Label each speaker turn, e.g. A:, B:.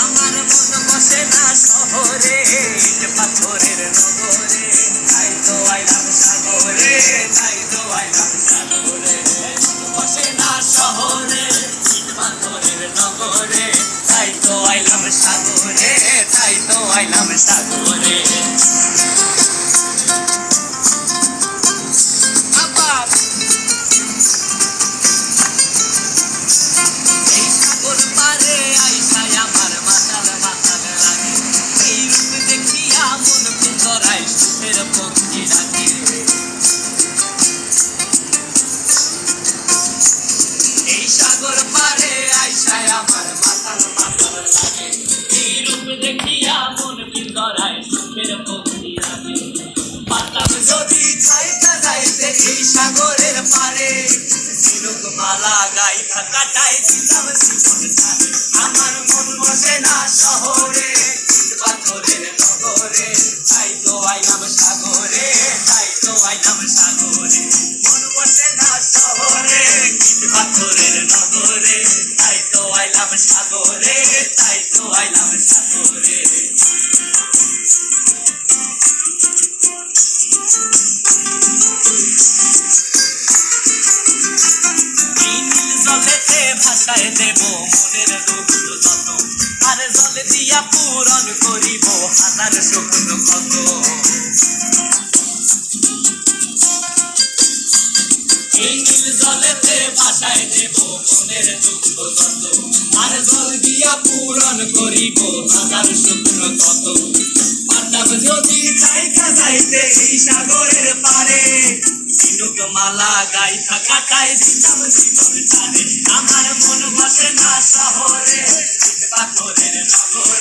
A: আমার মন বসে না শহরে, ইট পাথরের নগরে, তাই তো আইলাম সাগরে, তাই তো আইলাম সাগরে। মন বসে না শহরে, ইট পাথরের নগরে, তাই তো আইলাম সাগরে, তাই তো আইলাম সাগরে। এই সাগর পারে আইসায় আমার মাতাল মাতাল লাগে, এই রূপ দেখিয়া মন পিঞ্জরায় সুখের পক্ষী ডাকে। এই সাগর পারে আইসায় আমার মাতাল মাতাল লাগে, এই রূপ দেখিয়া মন পিঞ্জরায় সুখের পক্ষী ডাকে। পাতাম যদি যাইতা যাইতে এই সাগরের পারে, ঝিনুক মালা গাইথা কাটাই দিতাম জীবন সারে। আমার মন বসে না শহরে, ইট পাথরের নগরে, তাই তো আইলাম সাগরে, তাই তো আইলাম সাগরে। মন বসে না শহরে, ইট পাথরের নগরে, তাই তো আইলাম সাগরে, তাই তো আইলাম সাগরে। এই নীল জলেতে ভাসায় দেব মনের দুঃখ যত, আর জলে দিয়া পূরণ করিব হাজার স্বপ্ন কত। এই নীল জলেতে ভাসায় দেব মনের দুঃখ যত, আর জল দিয়া পূরণ করিব হাজার স্বপ্ন কত। পাতাম যদি যাইতা যাইতে এই সাগরের পারে, ঝিনুক মালা গাইথা কাটাই দিতাম জীবন সারে। আমার মন বসে না শহরে, ইট পাথরের নগরে,